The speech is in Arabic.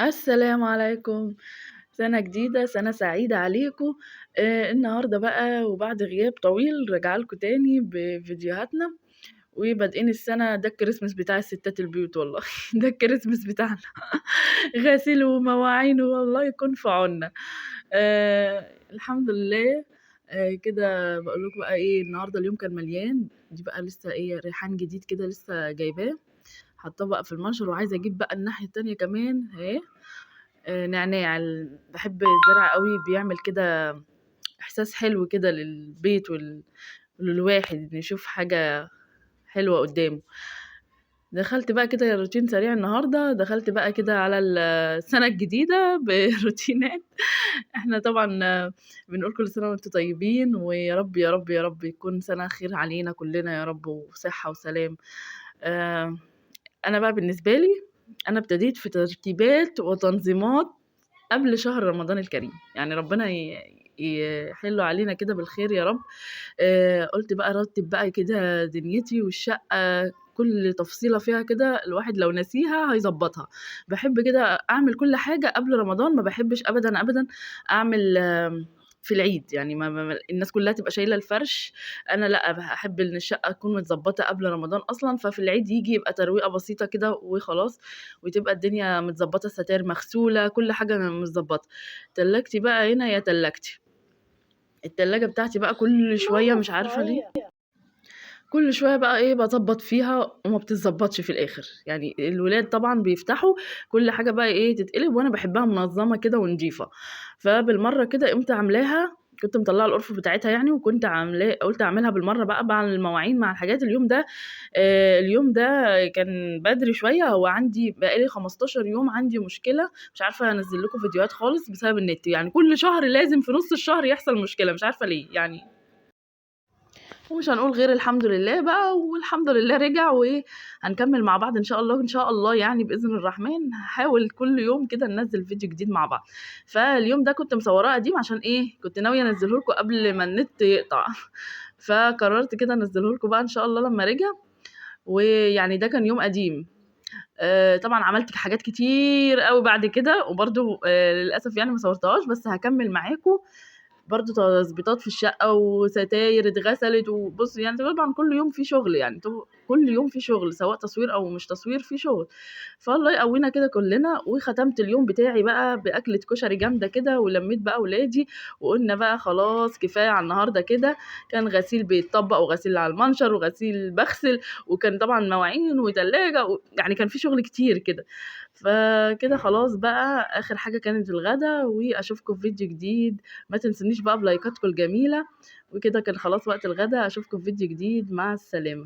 السلام عليكم، سنة جديدة، سنة سعيدة عليكم. النهارده بقى وبعد غياب طويل راجعة لكم تاني بفيديوهاتنا، وبادئين السنة ده الكريسماس بتاع الستات البيوت والله ده الكريسماس بتاعنا غسيل ومواعين والله يكون في عوننا. الحمد لله. كده باقول لكم بقى إيه، النهارده اليوم كان مليان، دي بقى لسه إيه ريحان جديد كده لسه جايباه، حاطاه بقى في المنشر وعايزة أجيب بقى الناحية التانية كمان أهي. نعناع باحب الزرع أوي، بيعمل كده إحساس حلو كده للبيت وللواحد إنه يشوف حاجة حلوة قدّامه. دخلت بقى كده روتين سريع النهارده، دخلت بقى كده على السنة الجديدة بروتينات. إحنا طبعًا بنقول كل سنة وأنتم طيبين، ويا رب، يا رب، يا رب يكون سنة خير علينا كلنا يا رب وصحة وسلام. آآ أنا بقى بالنسبة لي، أنا ابتديت في ترتيبات وتنظيمات قبل شهر رمضان الكريم، يعني ربنا يحِلّه علينا كده بالخير يا رب. قُلت بقى أرتّب بقى كده دنيتي والشقة كل تفصيلة فيها كده الواحد لو ناسيها هيضبّطها. باحب كده أعمل كل حاجة قبل رمضان، ما باحبش أبدًا، أبدًا أعمل في العيد، يعني ما الناس كلّها تبقى شايلة الفرش، أنا لأ، أحب إن الشقة تكون متضبّطة قبل رمضان أصلًا، ففي العيد ييجي يبقى ترويقة بسيطة كده وخلاص، وتبقى الدنيا متضبّطة، الستاير مغسولة، كل حاجة متضبّطة. تلاجتي بقى هنا يا تلاجتي، التلاجة بتاعتي بقى كل شوية مش عارفة ليه، كل شوية بقى إيه باضبّط فيها وما بتتضبّطش في الآخر، يعني الولاد طبعًا بيفتحوا كل حاجة بقى إيه تتقلب، وأنا باحبها منظّمة كده ونضيفة، فبالمرّة كده قُمت عاملاها، كنت مطلّعة الأرفف بتاعتها يعني وكنت قُلت أعملها بالمرّة بقى مع المواعين مع الحاجات. اليوم ده كان بدري شوية، هو عندي بقى لي 15 يوم عندي مشكلة، مش عارفة أنزّل لكم فيديوهات خالص بسبب النت، يعني كل شهر لازم في نُص الشهر يحصل مشكلة، مش عارفة ليه يعني. ومش هنقول غير الحمد لله بقى، والحمد لله رجع وإيه، هنكمّل مع بعض إن شاء الله، إن شاء الله يعني بإذن الرحمن هاحاول كل يوم كده ننزّل فيديو جديد مع بعض. فاليوم ده كنت مصوراه قديم عشان إيه، كنت ناوية أنزّله لكم قبل ما النت يقطع فقررت كده أنزّله لكم بقى إن شاء الله لمّا رجع، ويعني ده كان يوم قديم. طبعًا عملت حاجات كتير أوي بعد كده، وبرضه للأسف يعني ما صورتهاش، بس هاكمّل معاكم برضه تضبيطات في الشقة وستاير اتغسلت، وبُصّي يعني طبعًا كل يوم في شغل يعني كل يوم في شغل سواء تصوير أو مش تصوير في شغل، فالله يقوينا كده كلنا. وختمت اليوم بتاعي بقى بأكلة كشري جامدة كده، ولمّيت بقى ولادي وقُلنا بقى خلاص كفاية على النهارده كده، كان غسيل بيتطبق وغسيل على المنشر وغسيل باغسل، وكان طبعًا مواعين وتلاجة يعني كان في شغل كتير كده. فكده خلاص بقى آخر حاجة كانت الغدا، وأشوفكم في فيديو جديد، ما تنسونيش بقى بلايكاتكم الجميلة، وكده كان خلاص وقت الغدا، أشوفكم في فيديو جديد، مع السلامة.